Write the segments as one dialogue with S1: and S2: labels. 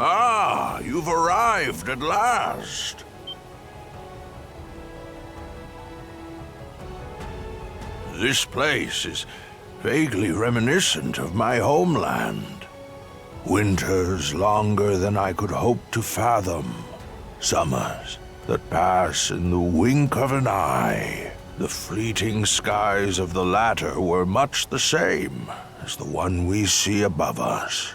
S1: Ah, you've arrived at last. This place is vaguely reminiscent of my homeland. Winters longer than I could hope to fathom. Summers that pass in the wink of an eye. The fleeting skies of the latter were much the same as the one we see above us.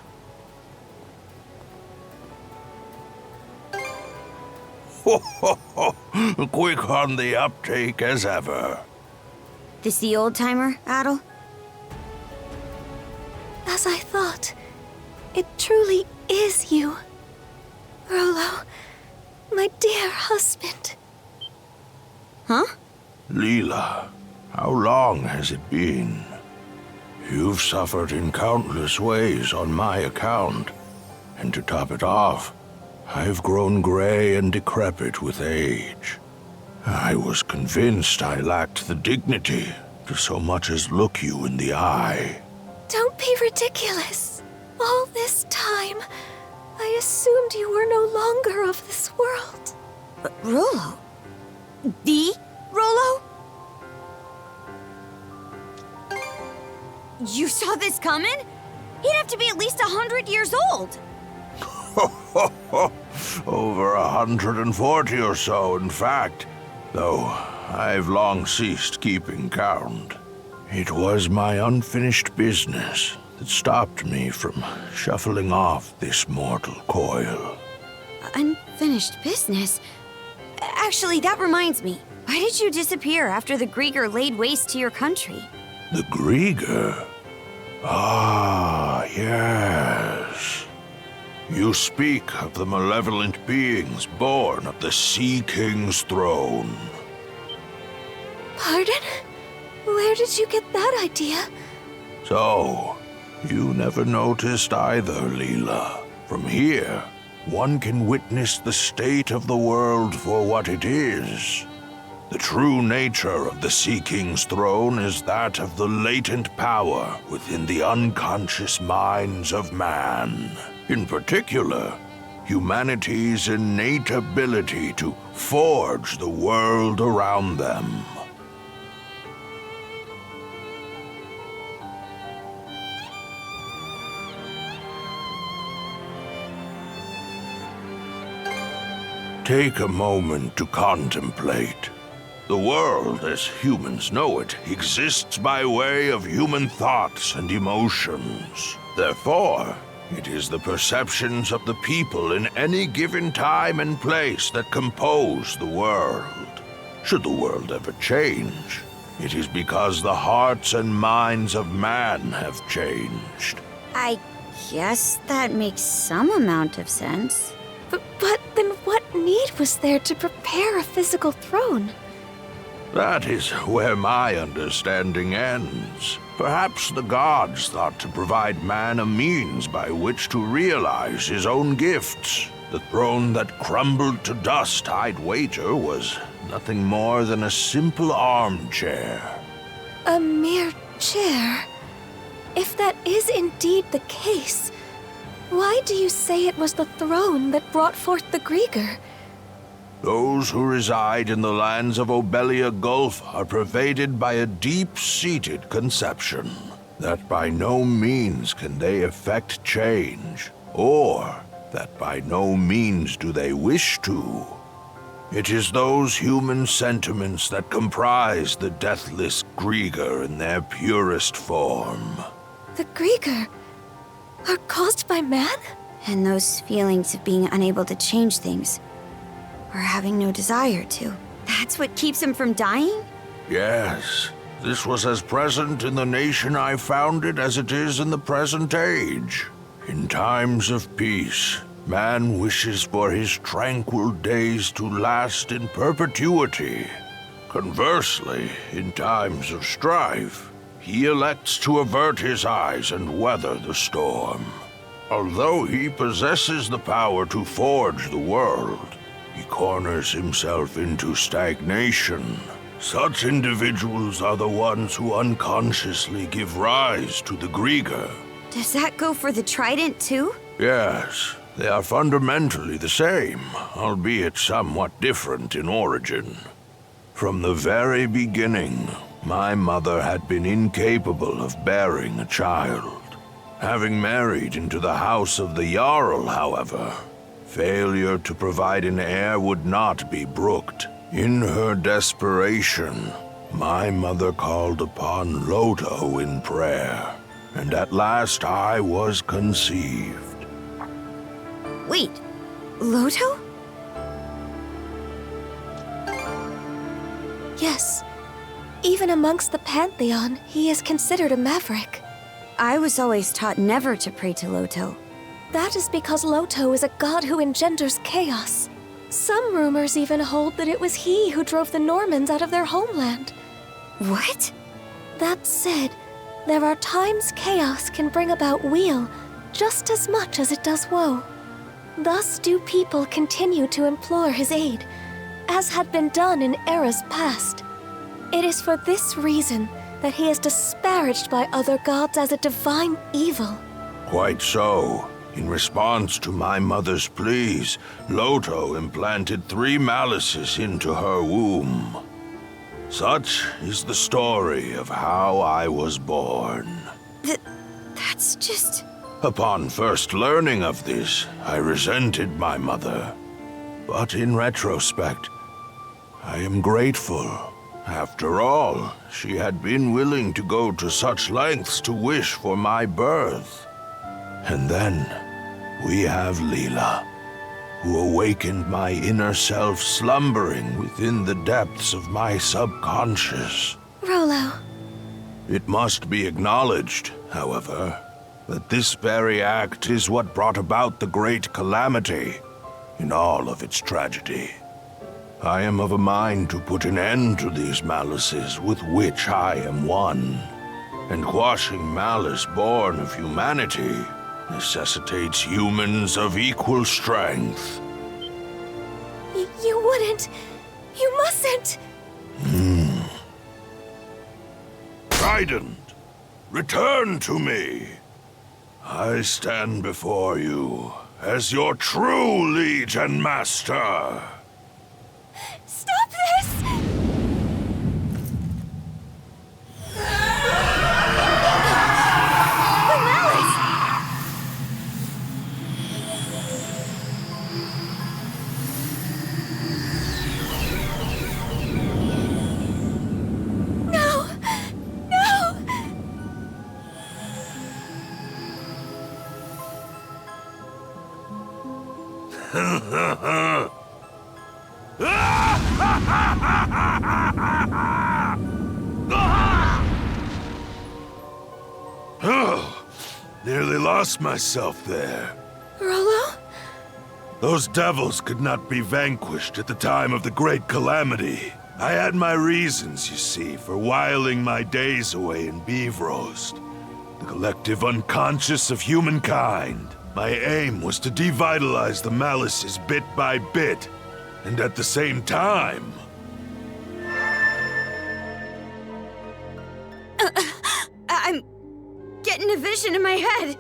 S1: Ho ho ho! Quick on the uptake as ever.
S2: This the old-timer, Adel?
S3: As I thought, it truly is you. Rollo, my dear husband.
S2: Huh?
S1: Leela, how long has it been? You've suffered in countless ways on my account. And to top it off, I've grown gray and decrepit with age. I was convinced I lacked the dignity to so much as look you in the eye.
S3: Don't be ridiculous. All this time, I assumed you were no longer of this world.
S2: But Rollo? The Rollo? You saw this coming? He'd have to be at least 100 years old.
S1: Over 140 or so, in fact. Though I've long ceased keeping count. It was my unfinished business that stopped me from shuffling off this mortal coil.
S2: Unfinished business? Actually, that reminds me. Why did you disappear after the Grieger laid waste to your country?
S1: The Grieger? Ah, yes. You speak of the malevolent beings born of the Sea King's throne.
S3: Pardon? Where did you get that idea?
S1: So, you never noticed either, Leela. From here, one can witness the state of the world for what it is. The true nature of the Sea King's throne is that of the latent power within the unconscious minds of man. In particular, humanity's innate ability to forge the world around them. Take a moment to contemplate. The world, as humans know it, exists by way of human thoughts and emotions. Therefore, it is the perceptions of the people in any given time and place that compose the world. Should the world ever change, it is because the hearts and minds of man have changed.
S2: I guess that makes some amount of sense.
S3: But then what need was there to prepare a physical throne?
S1: That is where my understanding ends. Perhaps the gods thought to provide man a means by which to realize his own gifts. The throne that crumbled to dust, I'd wager, was nothing more than a simple armchair.
S3: A mere chair? If that is indeed the case, why do you say it was the throne that brought forth the Grieger?
S1: Those who reside in the lands of Obelia Gulf are pervaded by a deep-seated conception that by no means can they effect change, or that by no means do they wish to. It is those human sentiments that comprise the deathless Grieger in their purest form.
S3: The Grieger are caused by man?
S2: And those feelings of being unable to change things, or having no desire to. That's what keeps him from dying?
S1: Yes, this was as present in the nation I founded as it is in the present age. In times of peace, man wishes for his tranquil days to last in perpetuity. Conversely, in times of strife, he elects to avert his eyes and weather the storm. Although he possesses the power to forge the world, he corners himself into stagnation. Such individuals are the ones who unconsciously give rise to the Grieger.
S2: Does that go for the Trident, too?
S1: Yes, They are fundamentally the same, albeit somewhat different in origin. From the very beginning, my mother had been incapable of bearing a child. Having married into the house of the Jarl, however, failure to provide an heir would not be brooked. In her desperation, my mother called upon Loto in prayer, and at last I was conceived.
S2: Wait, Loto?
S3: Yes. Even amongst the Pantheon, he is considered a maverick.
S2: I was always taught never to pray to Loto.
S3: That is because Loto is a god who engenders chaos. Some rumors even hold that it was he who drove the Normans out of their homeland.
S2: What?
S3: That said, there are times chaos can bring about weal just as much as it does woe. Thus do people continue to implore his aid, as had been done in eras past. It is for this reason that he is disparaged by other gods as a divine evil.
S1: Quite so. In response to my mother's pleas, Loto implanted 3 malices into her womb. Such is the story of how I was born.
S2: That's just...
S1: Upon first learning of this, I resented my mother. But in retrospect, I am grateful. After all, she had been willing to go to such lengths to wish for my birth. And then, we have Leela, who awakened my inner self slumbering within the depths of my subconscious.
S3: Rollo.
S1: It must be acknowledged, however, that this very act is what brought about the great calamity in all of its tragedy. I am of a mind to put an end to these malices with which I am one, and quashing malice born of humanity necessitates humans of equal strength.
S3: You wouldn't. You mustn't.
S1: Trident, return to me. I stand before you as your true liege and master.
S3: Stop this!
S2: The malice!
S3: No! No!
S1: Oh, nearly lost myself there.
S3: Rollo?
S1: Those devils could not be vanquished at the time of the Great Calamity. I had my reasons, you see, for whiling my days away in Beevrost. The collective unconscious of humankind. My aim was to devitalize the malices bit by bit, and at the same time...
S2: I'm getting a vision in my head.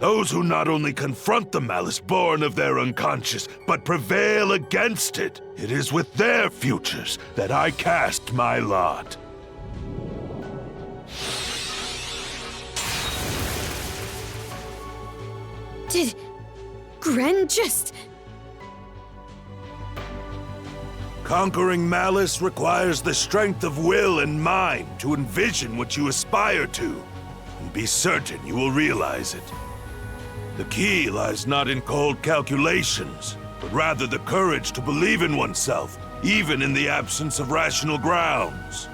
S1: Those who not only confront the malice born of their unconscious, but prevail against it. It is with their futures that I cast my lot.
S2: Did Gren just...
S1: Conquering malice requires the strength of will and mind to envision what you aspire to, and be certain you will realize it. The key lies not in cold calculations, but rather the courage to believe in oneself, even in the absence of rational grounds.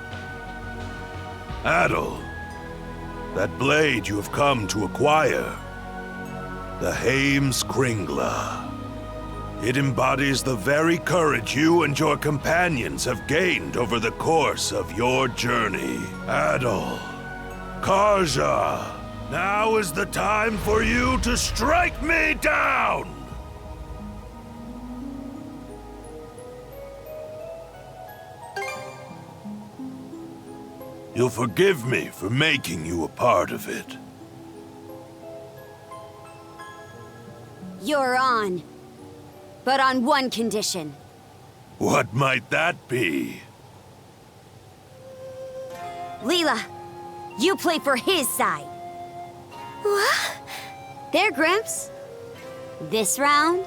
S1: Adel, that blade you have come to acquire, the Haim's Kringla. It embodies the very courage you and your companions have gained over the course of your journey. Adol, Karja, now is the time for you to strike me down! You'll forgive me for making you a part of it.
S2: You're on. But on one condition.
S1: What might that be?
S2: Leela, you play for his side.
S3: What?
S2: There, Grimps. This round,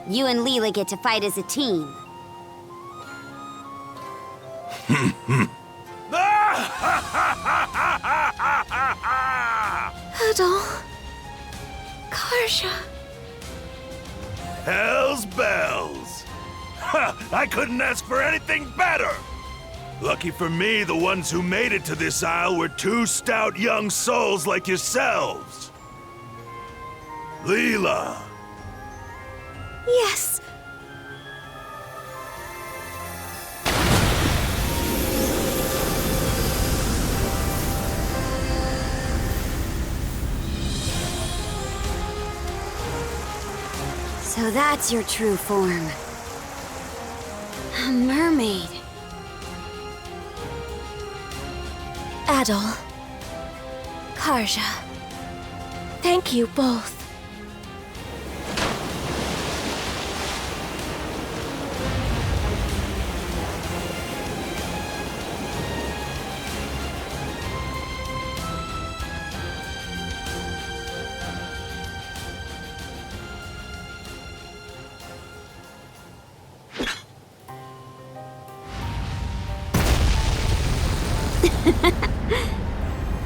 S2: you and Leela get to fight as a team.
S3: Adol. Karja.
S1: Hell's bells! Ha! I couldn't ask for anything better! Lucky for me, the ones who made it to this isle were two stout young souls like yourselves. Leela!
S3: Yes.
S2: So that's your true form. A mermaid.
S3: Adol. Karja. Thank you both.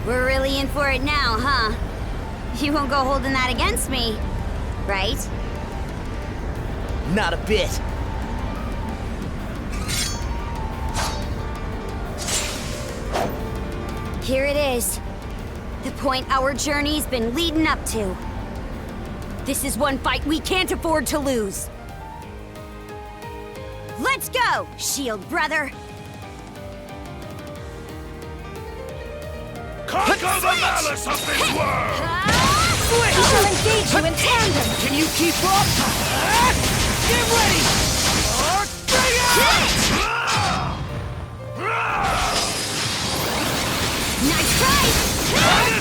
S2: We're really in for it now, huh? You won't go holding that against me, right?
S4: Not a bit.
S2: Here it is. The point our journey's been leading up to. This is one fight we can't afford to lose. Let's go, Shield brother!
S1: Conquer the malice of this world!
S3: We shall engage you in tandem.
S4: Can you keep up? Get ready! Bring it!
S2: Nice try!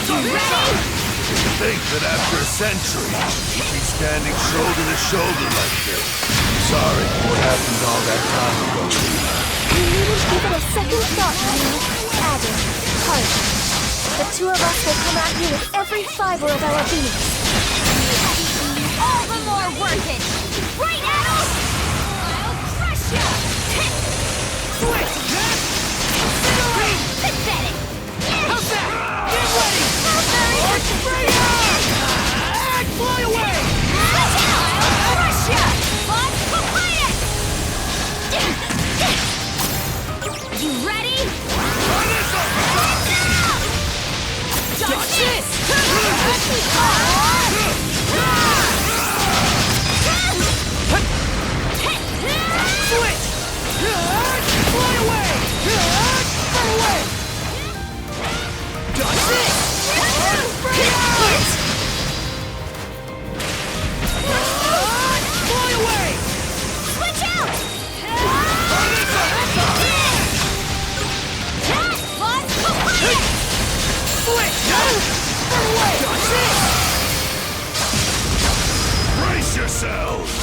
S2: You ready?
S1: Think that after a century, you'd be standing shoulder to shoulder like this. Sorry, what happened all that time ago?
S3: You needn't give it a second thought, honey. Adol. Karja. The two of us will come at you with every fiber of our being.
S2: All the more worth it! Right, Adol? I'll crush ya!
S4: Switch!
S2: Pathetic!
S4: How's that? Get ready!
S2: Very
S4: Fly away!
S2: Watch out! I'll crush ya! Boss Papaya! You ready?
S4: Dodge this! Switch! Fly away! Run away! Dodge this! Fly away!
S2: Switch out! Boss Papaya!
S4: Switch! Run away! Dodge this!
S1: Brace yourselves!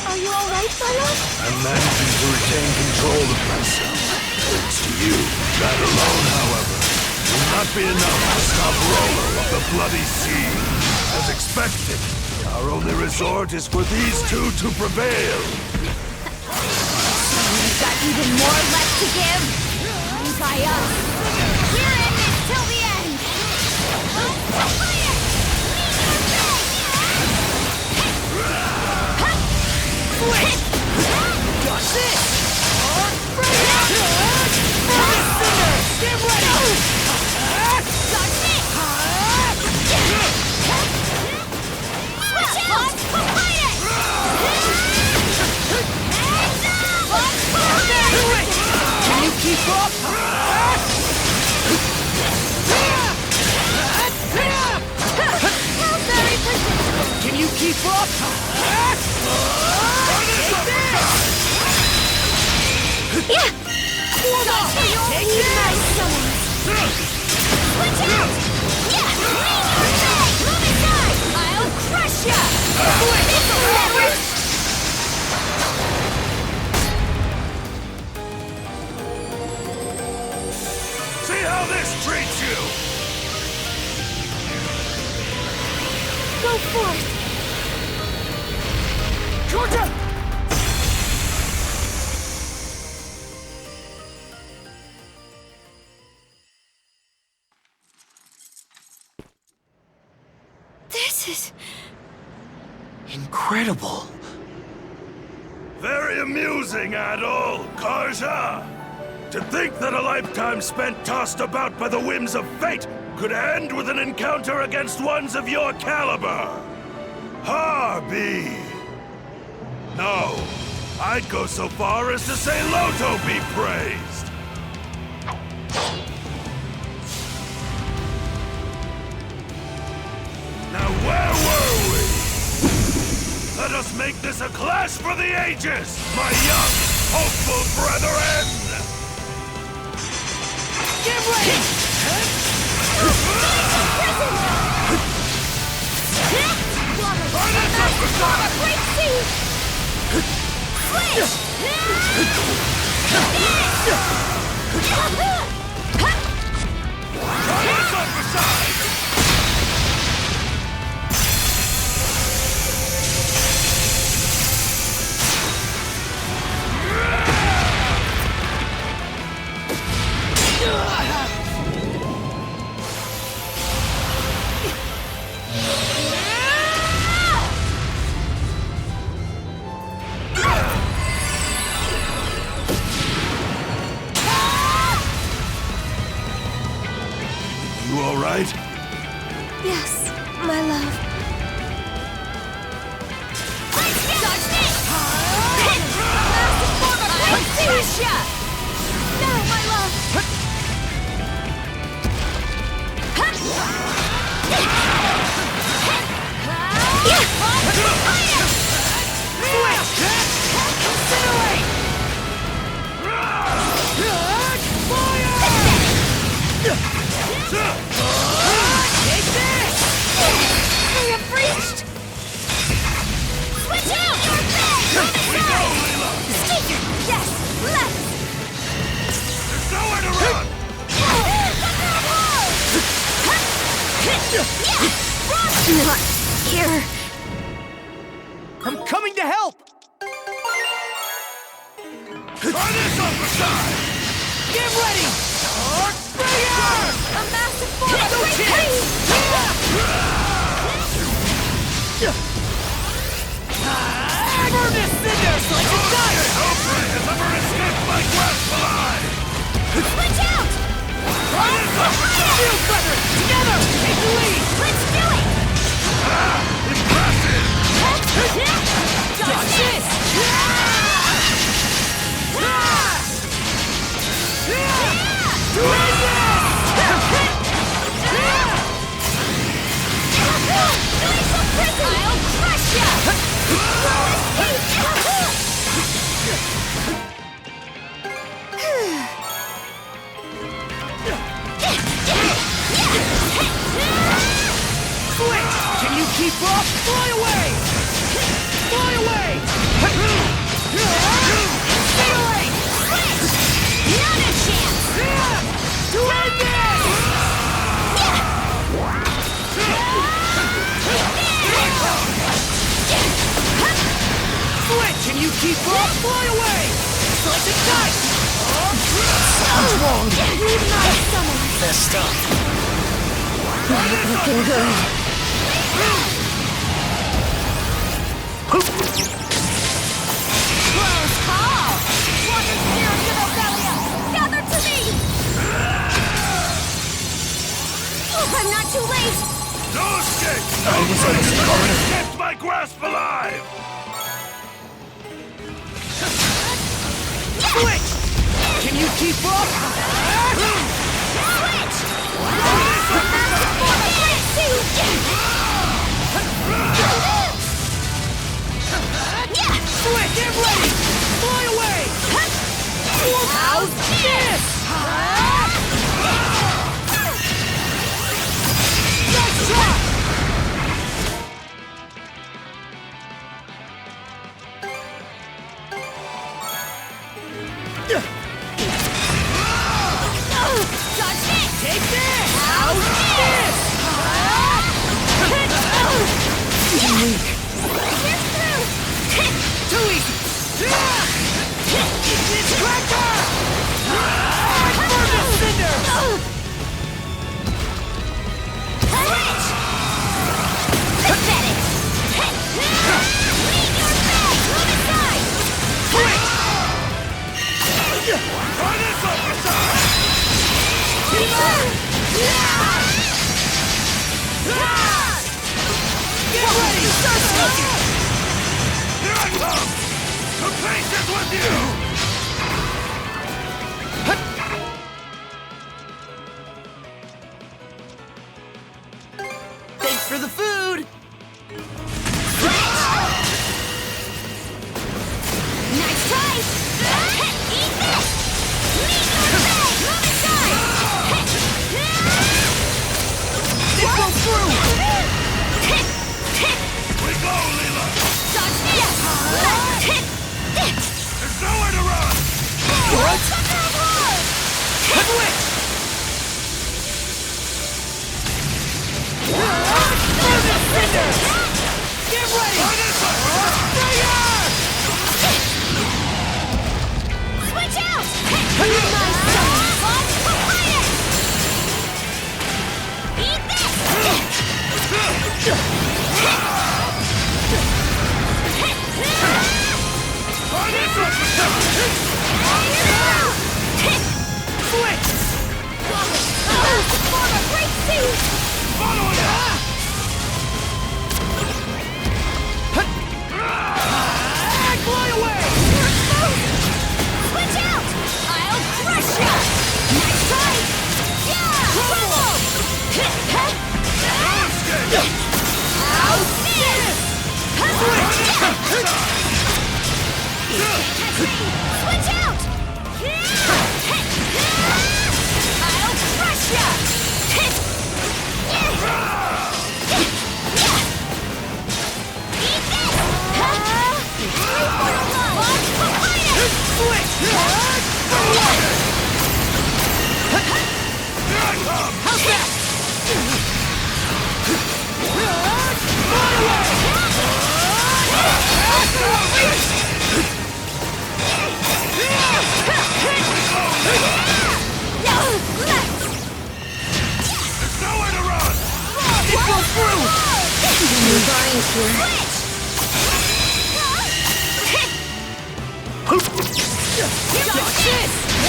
S3: Are you alright, fellow?
S1: I'm managing to retain control of myself. Thanks to you. That alone, however, will not be enough to stop Roller of the Bloody Sea. As expected, our only resort is for these two to prevail.
S2: You've got even more left to give? By us. We're in this till the end!
S4: Dodge this! Get ready! Dodge this! keep up?
S2: How very predictable!
S4: Can you keep up? Take this!
S3: Yeah!
S4: Take
S2: Need
S4: this!
S2: my summons! Switch out! Yeah! Lean your leg! Move aside! I'll crush ya! Never!
S1: See how this treats you!
S3: Go forth!
S4: Georgia!
S3: This is...
S4: Incredible.
S1: Very amusing, Adol, Karja! To think that a lifetime spent tossed about by the whims of fate could end with an encounter against ones of your caliber! Harbi! No, I'd go so far as to say Loto be praised! Now where were we? Let us make this a clash for the ages, my young, hopeful brethren!
S4: Get ready!
S1: You all right?
S3: Yes, my love. No, my love! I have reached!
S2: Switch out! Your bed!
S1: We go, Leela!
S2: Yes! Left!
S1: There's nowhere to run!
S3: Not here.
S4: I'm coming to help!
S1: Try this upside!
S4: Get ready! Fire!
S2: A massive form of
S4: No
S2: great
S4: chance! Burn this cinder so I can die!
S1: No prey has ever escaped my grasp alive!
S2: Switch out!
S4: Shield brother! Together! Take the lead!
S2: Let's do it!
S1: Impressive!
S4: Dodge this!
S2: I'll crush ya!
S4: Switch! Can you keep up? Fly away! Fly away! Stay away!
S2: Not a chance!
S4: To end this! Switch! Can you keep up? Fly away! Select a kite! Sounds wrong.
S3: Need my summon.
S4: Messed up.
S3: Not looking good.
S2: Close call! Water spirits of Ophelia! Gather to me! Oh, I'm not too late!
S1: No escape! No prey has ever escaped my grasp alive!
S4: Switch! Can you keep up?
S2: Switch! Massive form of great suit! Yeah!
S4: Switch, get ready! Fly away!
S2: How's
S4: This! Nice shot!
S2: Dodge this!
S4: Take this!
S2: How's this?
S4: Unique!
S2: Here's through!
S4: Too easy! It's cracker! Burn cinder!
S2: Switch! Pathetic! Leave your bag! Move aside!
S4: Switch! Try this up aside! Get ready! Start smoking! Here I come! The pace is with you! Thanks for the food!
S2: Nice try! Eat this! Leave your bag! Move aside!
S4: It goes through!
S1: We go, Leela!
S2: Dodge this!
S1: There's nowhere to run!
S4: What?
S2: Sucker of war!
S4: Switch! Burn the cinder! Get ready! Fire!
S2: Switch out!
S4: Nice
S2: Eat this!
S4: Switch!
S2: Form a great suit!
S4: Fly away!
S2: Switch out! I'll crush ya! Nice try! Yeah! Crumble! How's this? Switch out! I'll crush ya! Eat this!
S4: Switch! How's that? Fly away!
S1: There's nowhere to run!
S4: It goes through! Dodge this!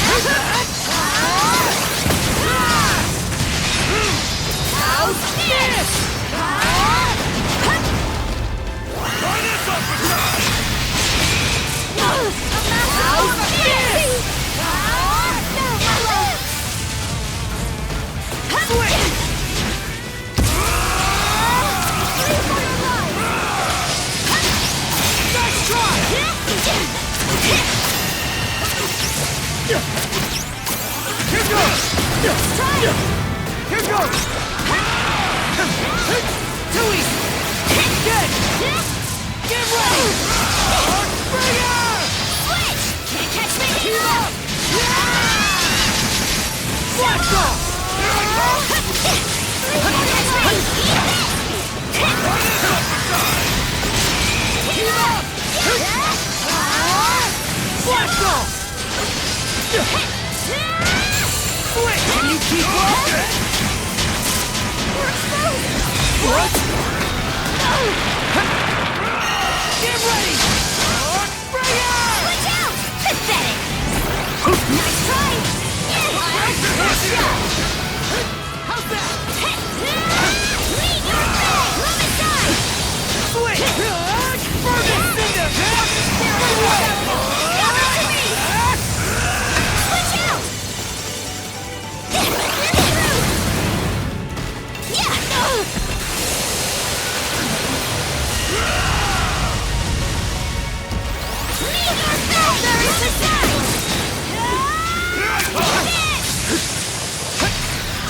S2: How's this?
S1: Try this up aside!
S2: How's this?
S4: Switch! Nice try! Here goes! Here goes! Too easy! Good! Get ready! Bring her!
S2: Switch! Can't catch me!
S4: Keep up! Blast off! Keep up! Blast off! Switch! Can you keep up? What? Get ready!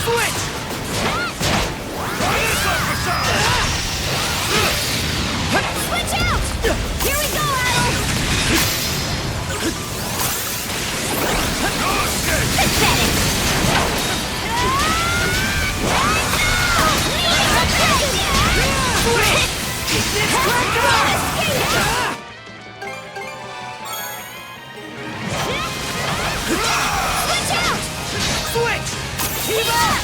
S4: Switch!
S2: Switch out! Here we go, Adol! Pathetic! Switch out!
S4: Switch! Keep up!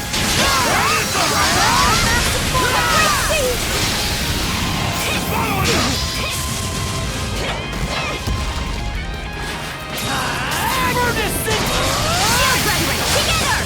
S2: Shield brethren, together!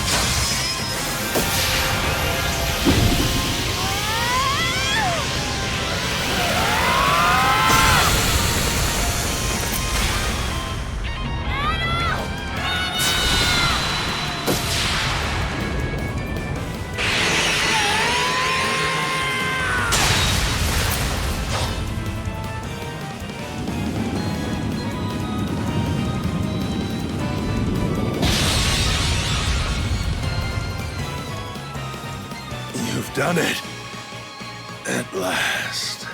S1: You've done it. At last.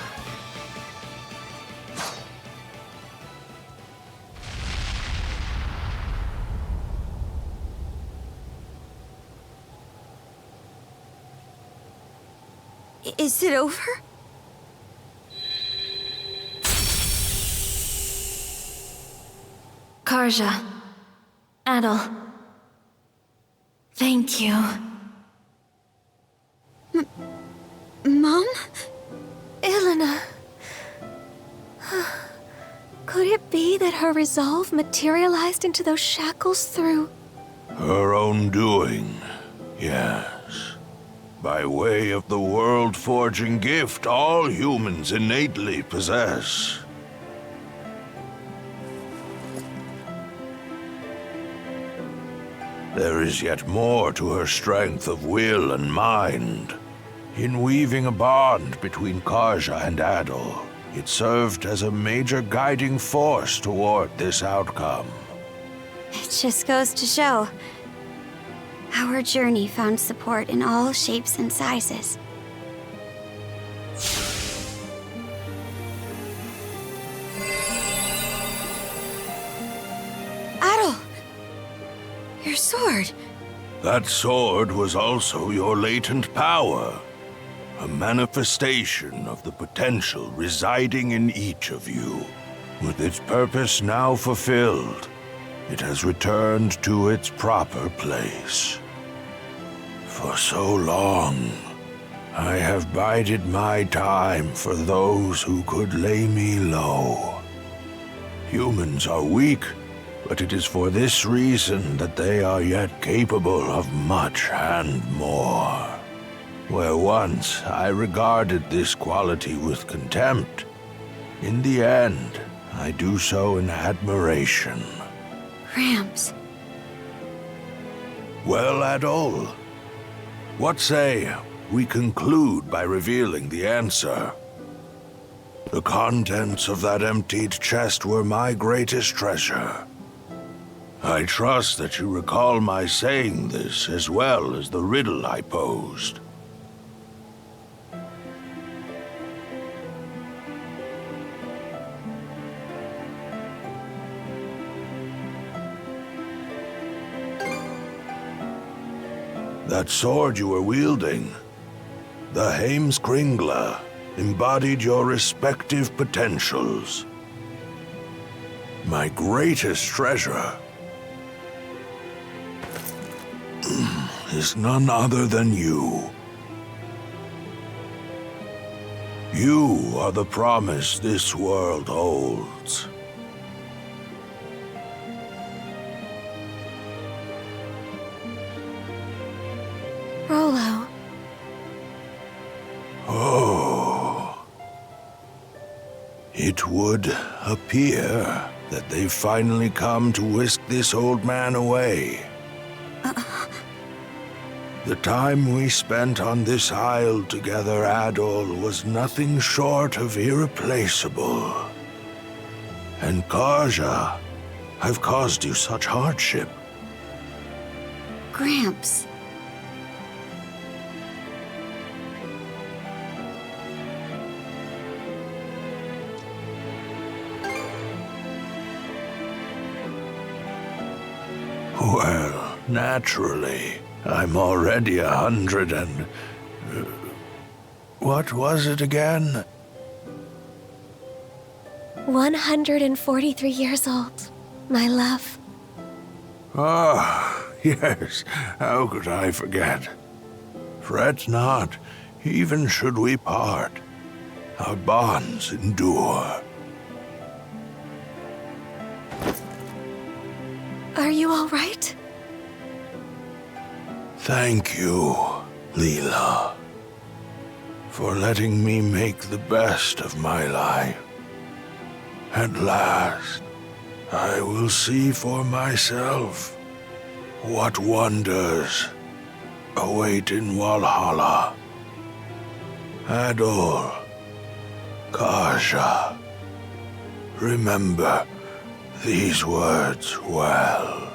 S2: Is it over?
S3: Karja. Adol. Thank you.
S2: Mom?
S3: Elena. Could it be that her resolve materialized into those shackles through...
S1: Her own doing, yes. By way of the world-forging gift all humans innately possess. There is yet more to her strength of will and mind. In weaving a bond between Karja and Adol, it served as a major guiding force toward this outcome.
S2: It just goes to show. Our journey found support in all shapes and sizes. Adol! Your sword!
S1: That sword was also your latent power. A manifestation of the potential residing in each of you. With its purpose now fulfilled, it has returned to its proper place. For so long, I have bided my time for those who could lay me low. Humans are weak, but it is for this reason that they are yet capable of much and more. Where once I regarded this quality with contempt, in the end, I do so in admiration.
S2: Rams.
S1: Well, Adol, what say we conclude by revealing the answer? The contents of that emptied chest were my greatest treasure. I trust that you recall my saying this as well as the riddle I posed. That sword you were wielding, the Heimskringla, embodied your respective potentials. My greatest treasure is none other than you. You are the promise this world holds.
S3: Rolo.
S1: Oh. It would appear that they've finally come to whisk this old man away. The time we spent on this isle together, Adol, was nothing short of irreplaceable. And Karja, I've caused you such hardship.
S2: Gramps.
S1: Well, naturally. I'm already 100 and... what was it again?
S3: 143 years old, my love.
S1: Ah, yes. How could I forget? Fret not, even should we part. Our bonds endure.
S3: Are you all right?
S1: Thank you, Leela, for letting me make the best of my life. At last, I will see for myself what wonders await in Valhalla. Adol, Kaja, remember these words well.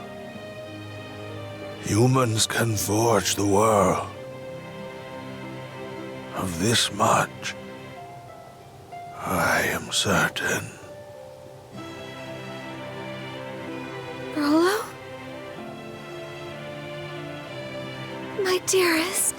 S1: Humans can forge the world. Of this much, I am certain.
S3: Rolo? My dearest.